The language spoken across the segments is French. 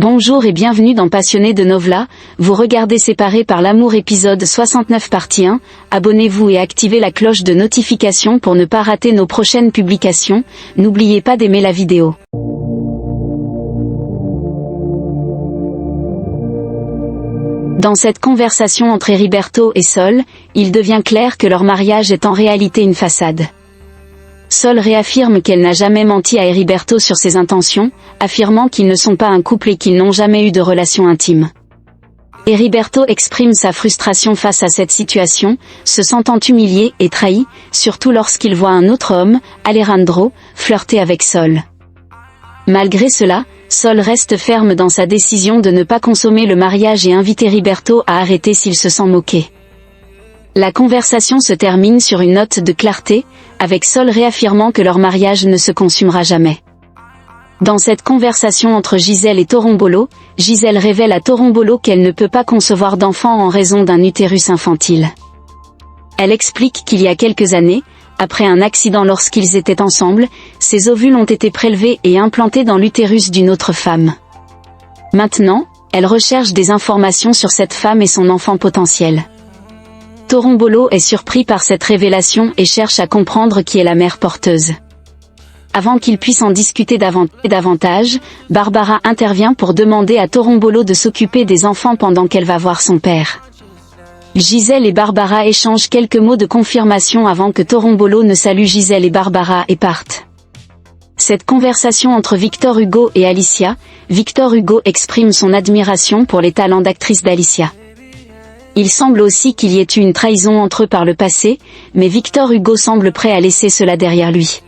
Bonjour et bienvenue dans Passionné de Novela, vous regardez Séparés par l'amour épisode 69 partie 1, abonnez-vous et activez la cloche de notification pour ne pas rater nos prochaines publications, n'oubliez pas d'aimer la vidéo. Dans cette conversation entre Heriberto et Sol, il devient clair que leur mariage est en réalité une façade. Sol réaffirme qu'elle n'a jamais menti à Heriberto sur ses intentions, affirmant qu'ils ne sont pas un couple et qu'ils n'ont jamais eu de relation intime. Heriberto exprime sa frustration face à cette situation, se sentant humilié et trahi, surtout lorsqu'il voit un autre homme, Alejandro, flirter avec Sol. Malgré cela, Sol reste ferme dans sa décision de ne pas consommer le mariage et invite Heriberto à arrêter s'il se sent moqué. La conversation se termine sur une note de clarté, avec Sol réaffirmant que leur mariage ne se consumera jamais. Dans cette conversation entre Giselle et Torombolo, Giselle révèle à Torombolo qu'elle ne peut pas concevoir d'enfant en raison d'un utérus infantile. Elle explique qu'il y a quelques années, après un accident lorsqu'ils étaient ensemble, ses ovules ont été prélevés et implantés dans l'utérus d'une autre femme. Maintenant, elle recherche des informations sur cette femme et son enfant potentiel. Torombolo est surpris par cette révélation et cherche à comprendre qui est la mère porteuse. Avant qu'il puisse en discuter davantage, Barbara intervient pour demander à Torombolo de s'occuper des enfants pendant qu'elle va voir son père. Giselle et Barbara échangent quelques mots de confirmation avant que Torombolo ne salue Giselle et Barbara et parte. Cette conversation entre Victor Hugo et Alicia, Victor Hugo exprime son admiration pour les talents d'actrice d'Alicia. Il semble aussi qu'il y ait eu une trahison entre eux par le passé, mais Victor Hugo semble prêt à laisser cela derrière lui.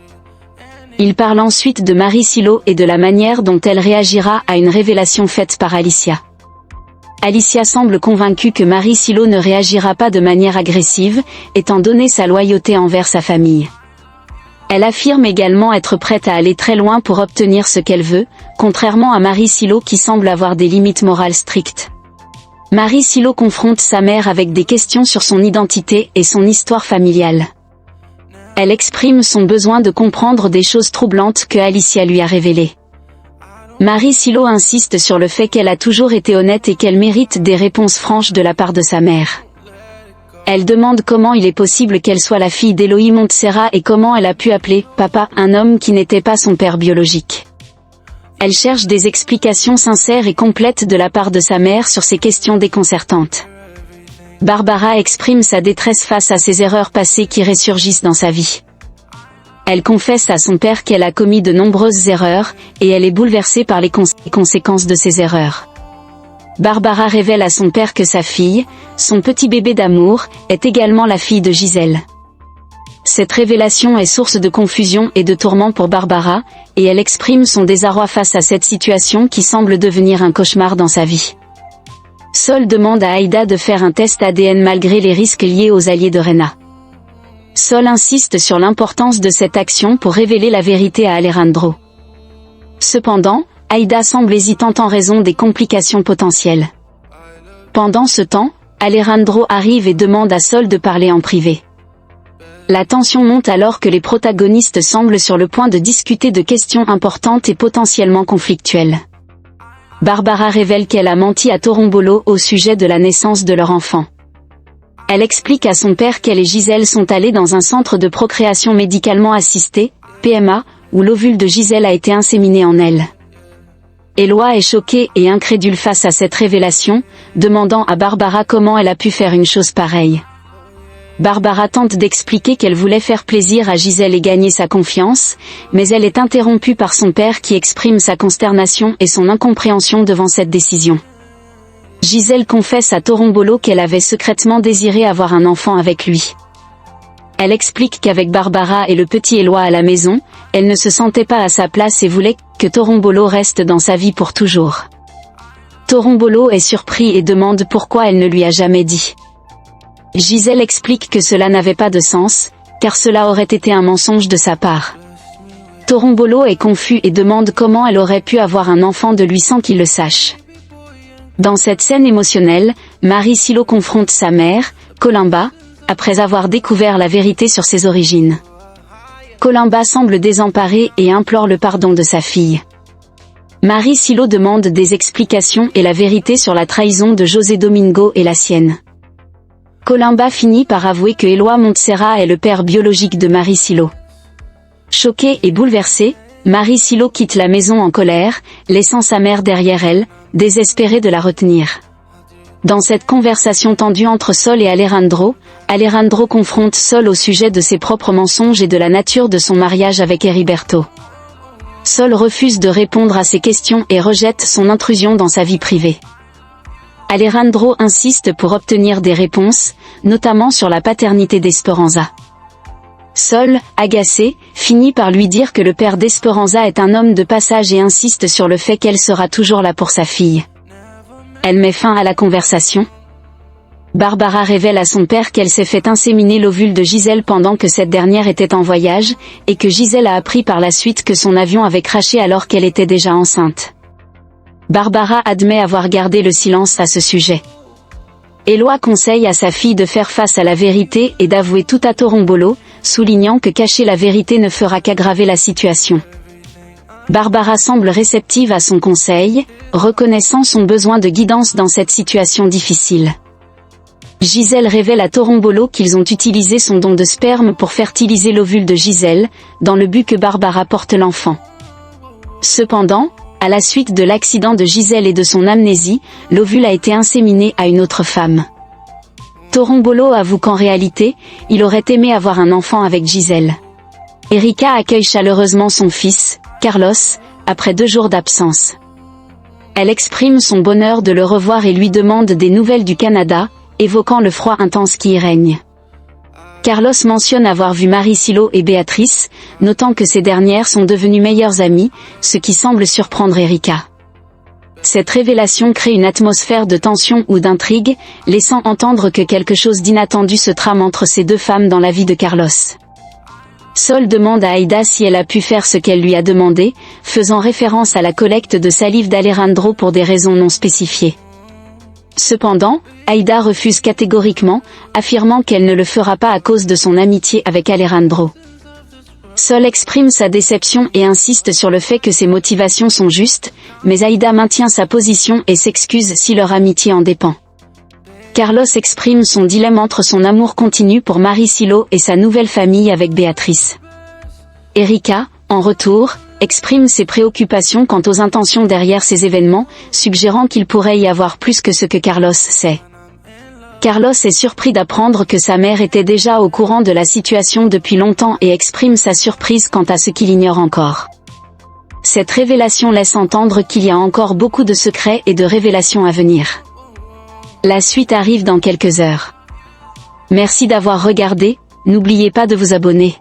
Il parle ensuite de Marie Silo et de la manière dont elle réagira à une révélation faite par Alicia. Alicia semble convaincue que Marie Silo ne réagira pas de manière agressive, étant donné sa loyauté envers sa famille. Elle affirme également être prête à aller très loin pour obtenir ce qu'elle veut, contrairement à Marie Silo qui semble avoir des limites morales strictes. Marie Silo confronte sa mère avec des questions sur son identité et son histoire familiale. Elle exprime son besoin de comprendre des choses troublantes que Alicia lui a révélées. Marie Silo insiste sur le fait qu'elle a toujours été honnête et qu'elle mérite des réponses franches de la part de sa mère. Elle demande comment il est possible qu'elle soit la fille d'Eloy Montserrat et comment elle a pu appeler « papa » un homme qui n'était pas son père biologique. Elle cherche des explications sincères et complètes de la part de sa mère sur ces questions déconcertantes. Barbara exprime sa détresse face à ces erreurs passées qui ressurgissent dans sa vie. Elle confesse à son père qu'elle a commis de nombreuses erreurs, et elle est bouleversée par les conséquences de ces erreurs. Barbara révèle à son père que sa fille, son petit bébé d'amour, est également la fille de Giselle. Cette révélation est source de confusion et de tourment pour Barbara, et elle exprime son désarroi face à cette situation qui semble devenir un cauchemar dans sa vie. Sol demande à Aïda de faire un test ADN malgré les risques liés aux alliés de Rena. Sol insiste sur l'importance de cette action pour révéler la vérité à Alejandro. Cependant, Aïda semble hésitante en raison des complications potentielles. Pendant ce temps, Alejandro arrive et demande à Sol de parler en privé. La tension monte alors que les protagonistes semblent sur le point de discuter de questions importantes et potentiellement conflictuelles. Barbara révèle qu'elle a menti à Torombolo au sujet de la naissance de leur enfant. Elle explique à son père qu'elle et Giselle sont allées dans un centre de procréation médicalement assistée, PMA, où l'ovule de Giselle a été inséminé en elle. Éloi est choquée et incrédule face à cette révélation, demandant à Barbara comment elle a pu faire une chose pareille. Barbara tente d'expliquer qu'elle voulait faire plaisir à Giselle et gagner sa confiance, mais elle est interrompue par son père qui exprime sa consternation et son incompréhension devant cette décision. Giselle confesse à Torombolo qu'elle avait secrètement désiré avoir un enfant avec lui. Elle explique qu'avec Barbara et le petit Éloi à la maison, elle ne se sentait pas à sa place et voulait que Torombolo reste dans sa vie pour toujours. Torombolo est surpris et demande pourquoi elle ne lui a jamais dit. Giselle explique que cela n'avait pas de sens, car cela aurait été un mensonge de sa part. Torombolo est confus et demande comment elle aurait pu avoir un enfant de lui sans qu'il le sache. Dans cette scène émotionnelle, Marie Silo confronte sa mère, Columba, après avoir découvert la vérité sur ses origines. Columba semble désemparée et implore le pardon de sa fille. Marie Silo demande des explications et la vérité sur la trahison de José Domingo et la sienne. Columba finit par avouer que Eloy Montserrat est le père biologique de Marie Silo. Choquée et bouleversée, Marie Silo quitte la maison en colère, laissant sa mère derrière elle, désespérée de la retenir. Dans cette conversation tendue entre Sol et Alejandro, Alejandro confronte Sol au sujet de ses propres mensonges et de la nature de son mariage avec Heriberto. Sol refuse de répondre à ses questions et rejette son intrusion dans sa vie privée. Alejandro insiste pour obtenir des réponses, notamment sur la paternité d'Esperanza. Sol, agacé, finit par lui dire que le père d'Esperanza est un homme de passage et insiste sur le fait qu'elle sera toujours là pour sa fille. Elle met fin à la conversation. Barbara révèle à son père qu'elle s'est fait inséminer l'ovule de Gisèle pendant que cette dernière était en voyage, et que Gisèle a appris par la suite que son avion avait crashé alors qu'elle était déjà enceinte. Barbara admet avoir gardé le silence à ce sujet. Eloy conseille à sa fille de faire face à la vérité et d'avouer tout à Torombolo, soulignant que cacher la vérité ne fera qu'aggraver la situation. Barbara semble réceptive à son conseil, reconnaissant son besoin de guidance dans cette situation difficile. Gisèle révèle à Torombolo qu'ils ont utilisé son don de sperme pour fertiliser l'ovule de Gisèle, dans le but que Barbara porte l'enfant. Cependant, à la suite de l'accident de Gisèle et de son amnésie, l'ovule a été inséminé à une autre femme. Torombolo avoue qu'en réalité, il aurait aimé avoir un enfant avec Gisèle. Erika accueille chaleureusement son fils, Carlos, après 2 jours d'absence. Elle exprime son bonheur de le revoir et lui demande des nouvelles du Canada, évoquant le froid intense qui y règne. Carlos mentionne avoir vu Marie Silo et Béatrice, notant que ces dernières sont devenues meilleures amies, ce qui semble surprendre Erika. Cette révélation crée une atmosphère de tension ou d'intrigue, laissant entendre que quelque chose d'inattendu se trame entre ces 2 femmes dans la vie de Carlos. Sol demande à Aïda si elle a pu faire ce qu'elle lui a demandé, faisant référence à la collecte de salive d'Alejandro pour des raisons non spécifiées. Cependant, Aïda refuse catégoriquement, affirmant qu'elle ne le fera pas à cause de son amitié avec Alejandro. Sol exprime sa déception et insiste sur le fait que ses motivations sont justes, mais Aïda maintient sa position et s'excuse si leur amitié en dépend. Carlos exprime son dilemme entre son amour continu pour Marie Silo et sa nouvelle famille avec Béatrice. Erika, en retour, exprime ses préoccupations quant aux intentions derrière ces événements, suggérant qu'il pourrait y avoir plus que ce que Carlos sait. Carlos est surpris d'apprendre que sa mère était déjà au courant de la situation depuis longtemps et exprime sa surprise quant à ce qu'il ignore encore. Cette révélation laisse entendre qu'il y a encore beaucoup de secrets et de révélations à venir. La suite arrive dans quelques heures. Merci d'avoir regardé, n'oubliez pas de vous abonner.